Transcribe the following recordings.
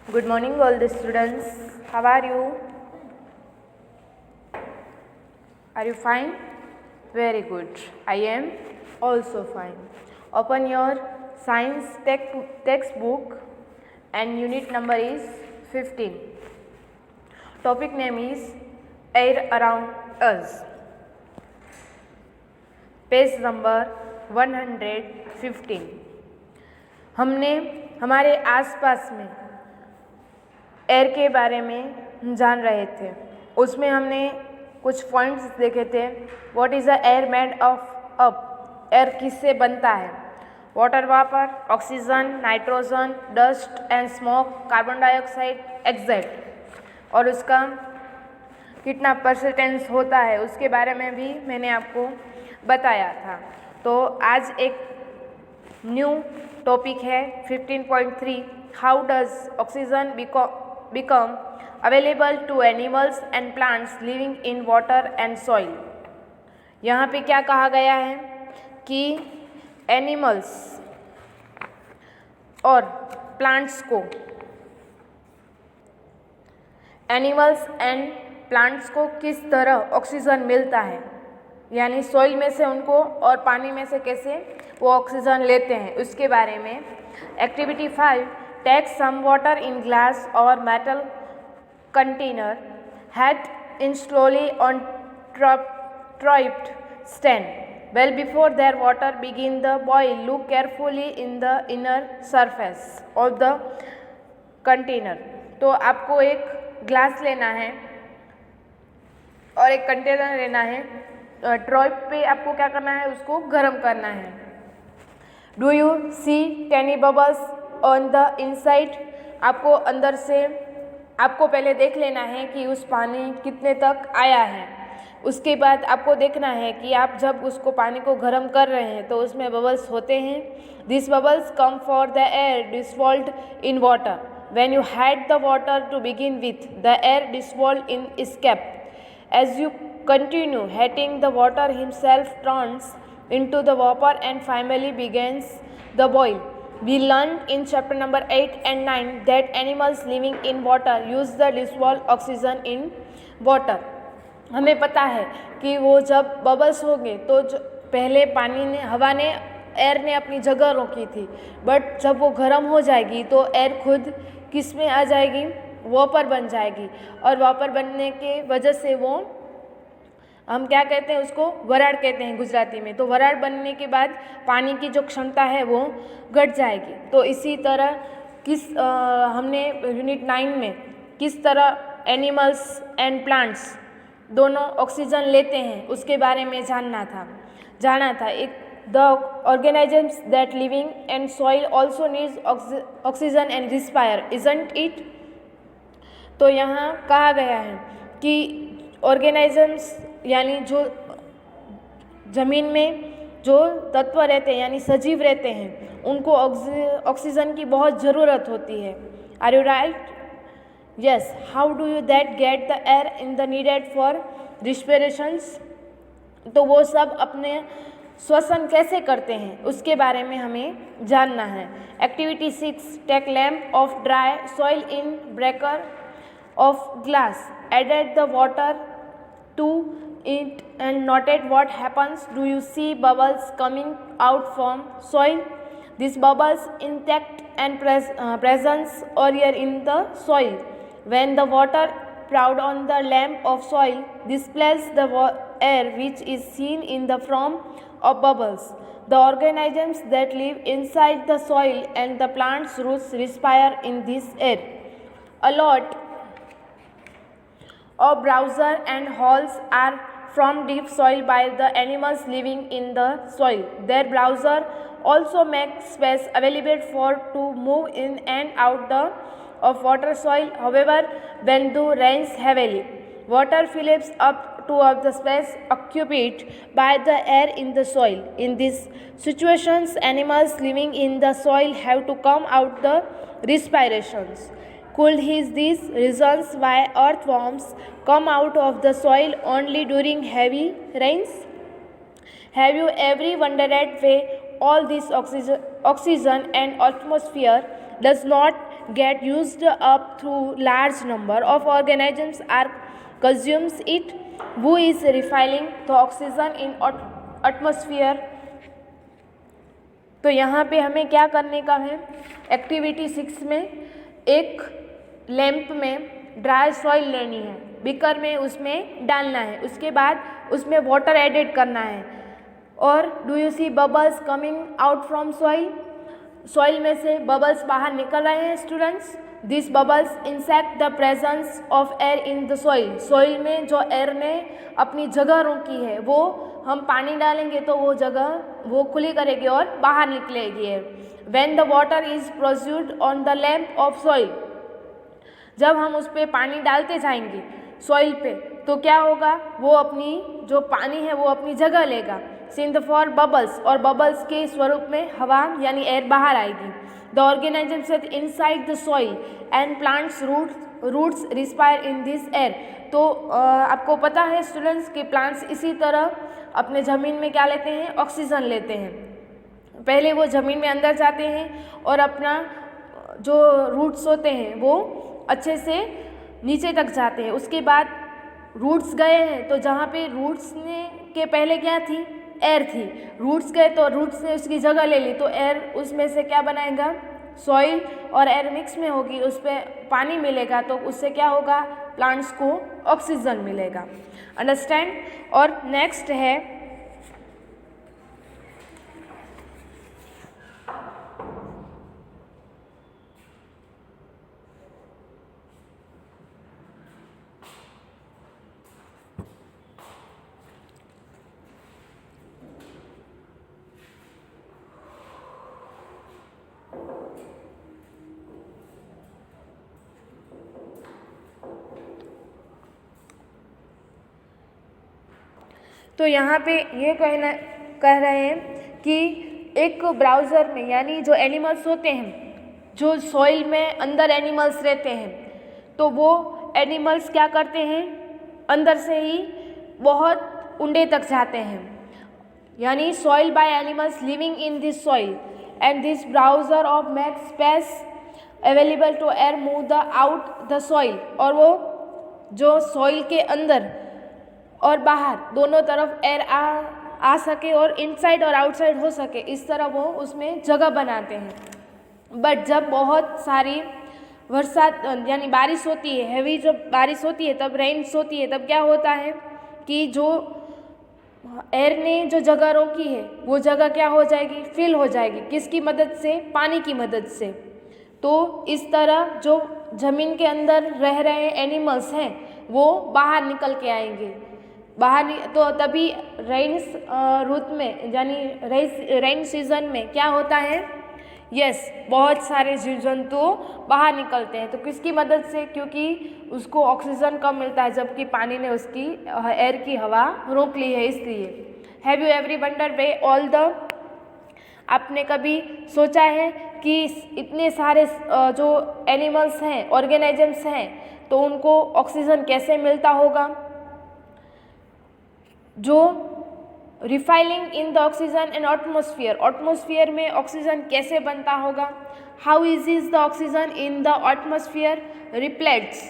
Good morning, all the students. How are you? Are you fine? Very good. I am also fine. Open your science textbook and unit number is 15. Topic name is Air Around Us. Page number 115. हमने हमारे आसपास में air के बारे में जान रहे थे. उसमें हमने कुछ पॉइंट्स देखे थे. What is the air made of up? Air किससे बनता है? Water vapour, oxygen, nitrogen, dust and smoke, carbon dioxide, etcetera. और उसका कितना परसेंटेज होता है उसके बारे में भी मैंने आपको बताया था. तो आज एक न्यू टॉपिक है 15.3. How does oxygen become available to animals and plants living in water and soil. यहाँ पे क्या कहा गया है कि एनिमल्स और प्लांट्स को किस तरह ऑक्सीजन मिलता है, यानी सॉइल में से उनको और पानी में से कैसे वो ऑक्सीजन लेते हैं उसके बारे में. Activity 5. Take some water in glass or metal container. Head in slowly on tripped stand. Well before their water begin the boil, look carefully in the inner surface of the container. तो आपको एक glass लेना है और एक container लेना है. ट्रॉइप पे आपको क्या करना है, उसको गर्म करना है. Do you see tiny bubbles on the inside? आपको अंदर से आपको पहले देख लेना है कि उस पानी कितने तक आया है. उसके बाद आपको देखना है कि आप जब उसको पानी को गर्म कर रहे हैं तो उसमें बबल्स होते हैं. This bubbles come for the air dissolved in water. When you had the water to begin with, the air dissolved in escape. As you continue heating, the water himself turns into the vapor and finally begins the boil. We learned in chapter number 8 and 9 that animals living in water use the dissolved oxygen in water. हमें पता है कि वो जब bubbles होंगे तो पहले पानी ने, हवा ने, एयर ने अपनी जगह रोकी थी, बट जब वो गर्म हो जाएगी तो एयर खुद किस में आ जाएगी, वापर बन जाएगी. और वापर बनने के वजह से वो हम क्या कहते हैं, उसको वराड़ कहते हैं गुजराती में. तो वराड़ बनने के बाद पानी की जो क्षमता है वो घट जाएगी. तो इसी तरह हमने यूनिट 9 में किस तरह एनिमल्स एंड प्लांट्स दोनों ऑक्सीजन लेते हैं उसके बारे में जाना था. एक the organisms that living and soil also needs oxygen and respire, isn't it? तो यहाँ कहा गया है कि ऑर्गेनिजम्स यानी जो ज़मीन में जो तत्व रहते हैं यानी सजीव रहते हैं उनको ऑक्सीजन की बहुत ज़रूरत होती है. Are you right? Yes. How do you that get the air in the needed for respirations? तो वो सब अपने श्वसन कैसे करते हैं उसके बारे में हमें जानना है. Activity 6. Take lump of dry soil in beaker of glass. Added the water to it and noted what happens. Do you see bubbles coming out from soil? These bubbles intact and presence earlier in the soil. When the water poured on the lamp of soil displaces the air which is seen in the form of bubbles. The organisms that live inside the soil and the plant's roots respire in this air. A lot of browser and holes are from deep soil by the animals living in the soil. Their browser also makes space available for to move in and out of water soil. However, when the rains heavily, water fills up to the space occupied by the air in the soil. In these situations, animals living in the soil have to come out the respirations. Could these reasons why earthworms come out of the soil only during heavy rains? Have you ever wondered why all this oxygen and atmosphere does not get used up through large number of organisms are consumes it. Who is refining the oxygen in atmosphere? तो यहाँ पे हमें क्या करने का है, activity 6 में एक लैंप में ड्राई सॉइल लेनी है, बीकर में उसमें डालना है, उसके बाद उसमें वाटर एडिट करना है। और do you see bubbles coming out from soil? Soil में से बबल्स बाहर निकल रहे हैं students. This bubbles insect the presence of air in the soil. Soil में जो एयर ने अपनी जगह रोकी है, वो हम पानी डालेंगे तो वो जगह वो खुली करेगी और बाहर निकलेगी air. When the water is produced on the lamp of soil, जब हम उस पर पानी डालते जाएंगे सॉइल पे, तो क्या होगा, वो अपनी जो पानी है वो अपनी जगह लेगा। सिंथ फॉर बबल्स, और बबल्स के स्वरूप में हवा यानी एयर बाहर आएगी। The organisms inside the soil and plants roots respire in this air. तो आपको पता है स्टूडेंट्स कि प्लांट्स इसी तरह अपने ज़मीन में क्या लेते हैं, ऑक्सीजन लेते हैं। पहले वो ज़मीन में अंदर जाते हैं और अपना जो रूट्स होते हैं वो अच्छे से नीचे तक जाते हैं। उसके बाद रूट्स गए हैं तो जहाँ पे रूट्स ने के पहले क्या थी, एयर थी, रूट्स गए तो रूट्स ने उसकी जगह ले ली, तो एयर उसमें से क्या बनाएगा, सॉइल और एयर मिक्स में होगी, उस पर पानी मिलेगा, तो उससे क्या होगा, प्लांट्स को ऑक्सीजन मिलेगा। अंडरस्टैंड। और नेक्स्ट है तो यहाँ पे ये कह रहे हैं कि एक ब्राउज़र में, यानी जो एनिमल्स होते हैं, जो सॉइल में अंदर एनिमल्स रहते हैं, तो वो एनिमल्स क्या करते हैं, अंदर से ही बहुत ऊंडे तक जाते हैं, यानी soil by animals living in this soil and this burrows of make space available to air move the out the soil. और वो जो सॉइल के अंदर और बाहर दोनों तरफ एयर आ सके और इनसाइड और आउटसाइड हो सके, इस तरह वो उसमें जगह बनाते हैं। बट जब बहुत सारी वर्षा यानी बारिश होती है, हैवी जब बारिश होती है, तब रेन्स होती है, तब क्या होता है कि जो एयर ने जो जगह रोकी है वो जगह क्या हो जाएगी, फिल हो जाएगी। किसकी मदद से, पानी की मदद से। तो इस तरह जो ज़मीन के अंदर रह रहे एनिमल्स हैं वो बाहर निकल के आएंगे, तो तभी रेन्स रुत में यानी रेन सीजन में क्या होता है, यस, बहुत सारे जीव जंतु बाहर निकलते हैं। तो किसकी मदद से, क्योंकि उसको ऑक्सीजन कम मिलता है, जबकि पानी ने उसकी एयर की हवा रोक ली है, इसलिए। Have you every wonder way all the, आपने कभी सोचा है कि इतने सारे जो एनिमल्स हैं, ऑर्गेनिजम्स हैं, तो उनको ऑक्सीजन कैसे मिलता होगा? जो refilling in the oxygen in atmosphere, atmosphere में ऑक्सीजन कैसे बनता होगा? How is the oxygen in the atmosphere replets,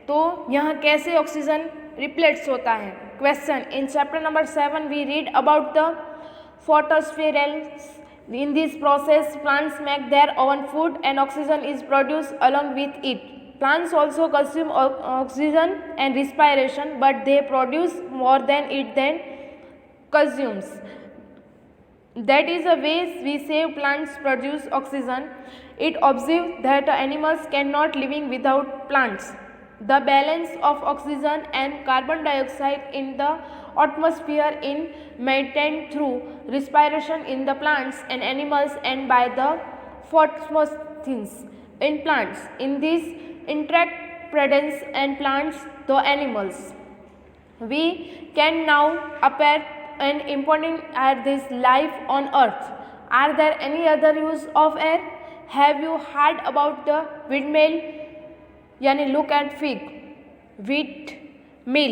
तो यहाँ कैसे ऑक्सीजन रिप्लेट्स होता है? Question, in chapter number 7 we read about the photospheres. In this process, plants make their own food and oxygen is produced along with it. Plants also consume oxygen and respiration, but they produce more than it then consumes. That is the way we say plants produce oxygen. It observes that animals cannot living without plants. The balance of oxygen and carbon dioxide in the atmosphere is maintained through respiration in the plants and animals and by the photosynthesis in plants. In this interdependence and plants the animals, we can now appear and important at this life on earth. Are there any other use of air? Have you heard about the windmill? यानी look at fig, wheat mill.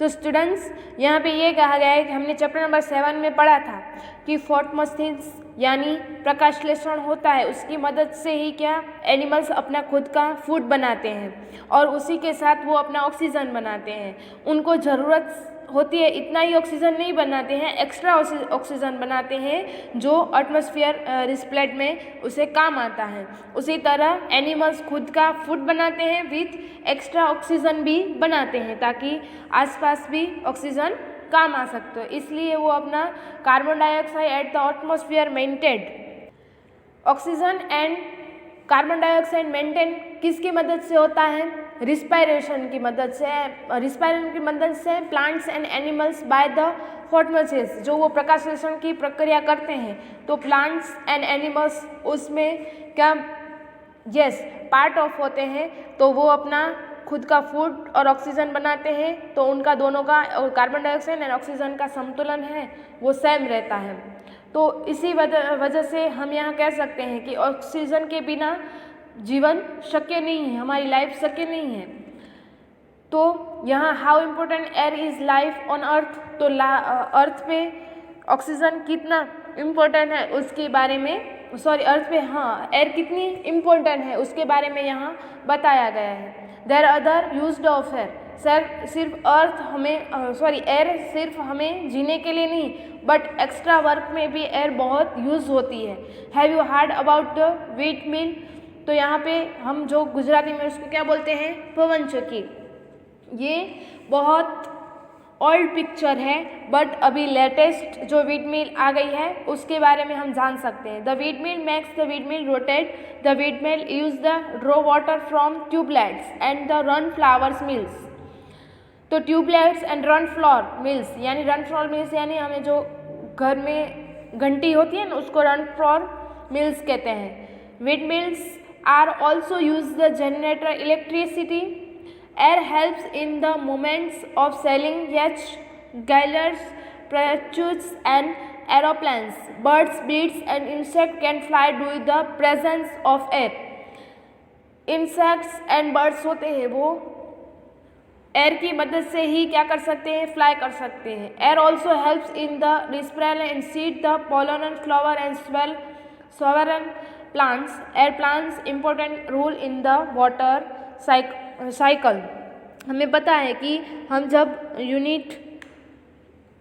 तो students यहाँ पे ये कहा गया है कि हमने चैप्टर नंबर 7 में पढ़ा था कि फोटोसिंथेसिस यानी प्रकाशलेषण होता है, उसकी मदद से ही क्या एनिमल्स अपना खुद का फूड बनाते हैं और उसी के साथ वो अपना ऑक्सीजन बनाते हैं। उनको ज़रूरत होती है इतना ही ऑक्सीजन नहीं बनाते हैं, एक्स्ट्रा ऑक्सीजन बनाते हैं जो एटमॉस्फेयर रिस्प्लेट में उसे काम आता है। उसी तरह एनिमल्स खुद का फूड बनाते हैं विथ एक्स्ट्रा ऑक्सीजन भी बनाते हैं ताकि आसपास भी ऑक्सीजन काम आ सकते हो, इसलिए वो अपना carbon dioxide at the atmosphere maintain. Oxygen and carbon dioxide maintain किसकी मदद से होता है? रिस्पायरेशन की मदद से। रिस्पायरेशन की मदद से plants and animals by the photosynthesis, जो वो प्रकाशलेषण की प्रक्रिया करते हैं तो प्लांट्स एंड एनिमल्स उसमें क्या पार्ट ऑफ होते हैं, तो वो अपना खुद का फूड और ऑक्सीजन बनाते हैं, तो उनका दोनों का कार्बन डाइऑक्साइड एंड ऑक्सीजन का संतुलन है वो सेम रहता है। तो इसी वजह से हम यहाँ कह सकते हैं कि ऑक्सीजन के बिना जीवन शक्य नहीं है, हमारी लाइफ शक्य नहीं है। तो यहाँ how important air is life on earth, तो अर्थ पे ऑक्सीजन कितना इम्पोर्टेंट है उसके बारे में अर्थ पे एयर कितनी इम्पोर्टेंट है उसके बारे में यहाँ बताया गया है। There other used of air, सिर्फ एयर सिर्फ हमें जीने के लिए नहीं बट एक्स्ट्रा वर्क में भी एयर बहुत यूज़ होती है। Have you heard about the wheat mill, तो यहाँ पे हम जो गुजराती में उसको क्या बोलते हैं? पवन चक्की। ये बहुत ओल्ड पिक्चर है बट अभी लेटेस्ट जो व्हीट मिल आ गई है उसके बारे में हम जान सकते हैं। The wheat mill makes the wheat mill rotate, the wheat mill use the draw water from tubelets and the run flowers mills. तो tubelets and run flour mills यानी हमें जो घर में घंटी होती है ना उसको रन फ्लोर मिल्स कहते हैं। Wheat mills are also use the generator electricity. Air helps in the movements of sailing yachts, glider, parachutes and aeroplanes. Birds, bees and insects can fly due to the presence of air. Insects and birds होते हैं वो air की मदद से ही क्या कर सकते हैं? फ्लाई कर सकते हैं। Air also helps in the respiration and seed the pollen flower and sovereign plants. Air plants important role in the water cycle. हमें पता है कि हम जब यूनिट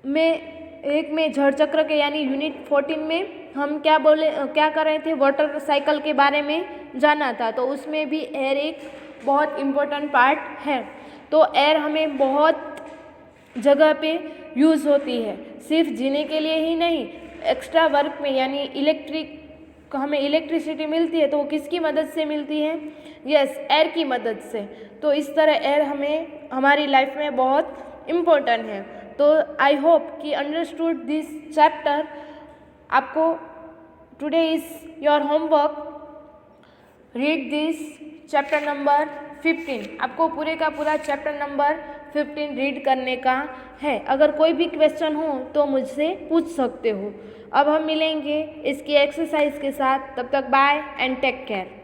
में 1 में जड़ चक्र के यानी यूनिट 14 में हम क्या कर रहे थे? वाटर साइकिल के बारे में जाना था, तो उसमें भी एयर एक बहुत इम्पोर्टेंट पार्ट है। तो एयर हमें बहुत जगह पे यूज़ होती है, सिर्फ जीने के लिए ही नहीं, एक्स्ट्रा वर्क में यानी हमें इलेक्ट्रिसिटी मिलती है तो वो किसकी मदद से मिलती है? एयर की मदद से। तो इस तरह एयर हमें हमारी लाइफ में बहुत इम्पोर्टेंट है। तो आई होप कि अंडरस्टूड दिस चैप्टर। आपको today is your homework, read this chapter number 15। आपको पूरे का पूरा चैप्टर नंबर 15 रीड करने का है। अगर कोई भी क्वेश्चन हो तो मुझसे पूछ सकते हो। अब हम मिलेंगे इसकी एक्सरसाइज के साथ, तब तक बाय एंड टेक केयर।